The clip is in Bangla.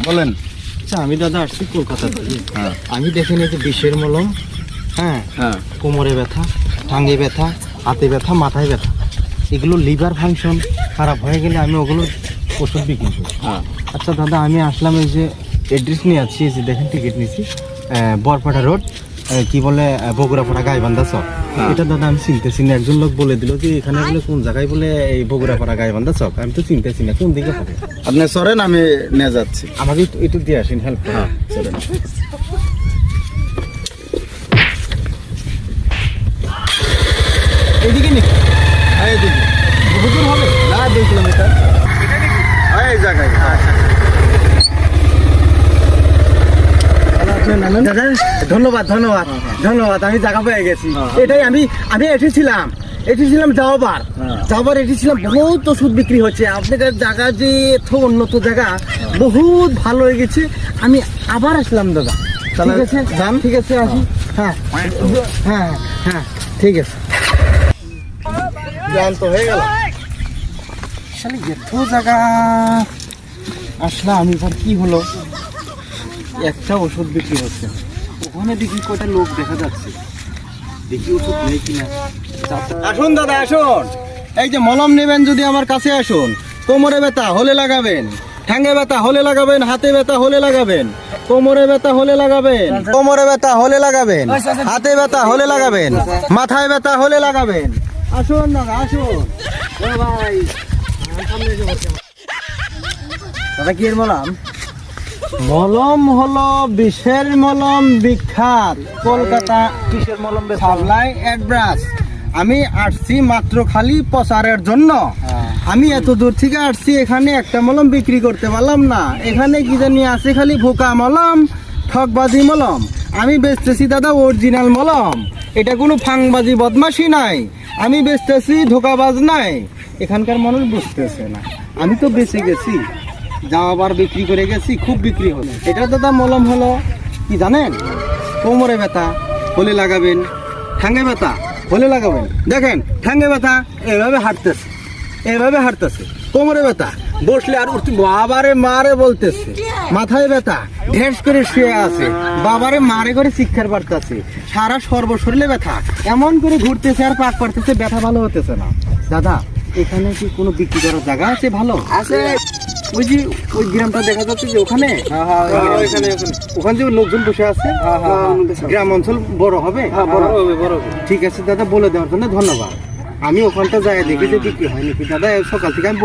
বলেন। আচ্ছা আমি দাদা আসছি কলকাতা থেকে। আমি দেখে নিয়েছি বিষের মলম, হ্যাঁ হ্যাঁ কোমরে ব্যথা, টাঙ্গে ব্যথা, হাতে ব্যথা, মাথায় ব্যথা, এগুলো লিভার ফাংশন খারাপ হয়ে গেলে আমি ওগুলোর ওষুধ বিক্রি করি। আচ্ছা দাদা আমি আসলাম, এই যে অ্যাড্রেস নিয়ে আসছি, এই যে দেখেন টিকিট নিয়েছি, বরপাটা রোড, কি বলে বগুড়াপাড়া গাইবান্ধা চক। এটা দাদা আমি চিনতেছি না, একজন লোক বলে দিল যে এখানে বলে কোন জায়গায় বলে এই বগুড়াপাড়া গাইবান্ধা চক, আমি তো চিনতেছি না কোন দিকে হবে। আপনি সরেন, আমি নিয়ে যাচ্ছি। আমাকে একটু দিয়ে আসেন, হেল্প করে। চলেন। এইদিকে নাকি? এইদিকে বহু দূর হবে? না, 2 কিলোমিটার এই জায়গায়। দাদা ধন্যবাদ ধন্যবাদ ধন্যবাদ, আমি জায়গা পেয়ে গেছি। এটাই আমি এসেছিলাম যাবার এসেছিলাম, বহুত ওষুধ বিক্রি হচ্ছে আপনাদের জায়গা, যে এত উন্নত জায়গা, বহুত ভালো হয়ে গেছে। আমি আবার আসলাম দাদা। ঠিক আছে যান, ঠিক আছে আসি। হ্যাঁ হ্যাঁ হ্যাঁ ঠিক আছে, জান তো হয়ে গেল। আসলে এত জায়গা আসলাম আমি, এবার কি হলো, একটা ওষুধ বিক্রি হচ্ছে, ওখানে দেখি কয়টা লোক দেখা যাচ্ছে, দেখি ওষুধ নেই কিনা। আসুন দাদা আসুন, এই যে মলম নেবেন যদি আমার কাছে আসুন। কোমরে ব্যথা হলে লাগাবেন, ঠ্যাঙ্গে ব্যথা হলে লাগাবেন, হাতে ব্যথা হলে লাগাবেন, কোমরে ব্যথা হলে লাগাবেন, কোমরে ব্যথা হলে লাগাবেন, হাতে ব্যথা হলে লাগাবেন, মাথায় ব্যথা হলে লাগাবেন। আসুন দাদা আসুন। ও ভাই দাদা কি এর মলম? মলম হলো বিষের মলম, বিখ্যাত কলকাতা। কিসের মলম? সাপ্লাই অ্যাডব্রাস। আমি আসছি মাত্র খালি প্রচারের জন্য। আমি এত দূর থেকে আসছি, এখানে একটা মলম বিক্রি করতে পারলাম না। এখানে কি জানি আছে খালি ভোকা মলম, ঠকবাজি মলম। আমি বেচতেছি দাদা অরিজিনাল মলম, এটা কোনো ফাংবাজি বদমাশি নাই। আমি বেচতেছি ধোকাবাজ নাই। এখানকার মানুষ বুঝতেছে না, আমি তো বেঁচে গেছি, যাওয়াবার বিক্রি করে গেছি, খুব বিক্রি হলো। এটা দাদা মলম হলো কি জানেন? কোমরে ব্যথা হলে লাগাবেন, ঠ্যাঙ্গে ব্যথা হলে লাগাবেন। দেখেন ঠ্যাঙ্গে ব্যথা এভাবে হাঁটতেছে, এভাবে হাঁটতেছে। কোমরে ব্যথা বসলে আর উঠতে বাবারে মারে বলতেছে। মাথায় ব্যথা ঢেস করে শুয়ে আছে, বাবারে মারে করে শিক্ষার বাড়তেছে। সারা সর্বশরীরে ব্যথা, এমন করে ঘুরতেছে আর পাক পারতেছে, ব্যথা ভালো হতেছে না। দাদা এখানে কি কোনো বিক্রি করার জায়গা আছে? ভালো আছে, ওই যে ওই গ্রামটা দেখা যাচ্ছে যে ওখানে, ওখানে যে লোকজন বসে আছে, গ্রাম অঞ্চল বড় হবে। ঠিক আছে দাদা, বলে দেওয়ার জন্য ধন্যবাদ। আমি ওখানটা যাই দেখি যে বিক্রি হয় নাকি। দাদা সকাল থেকে আমি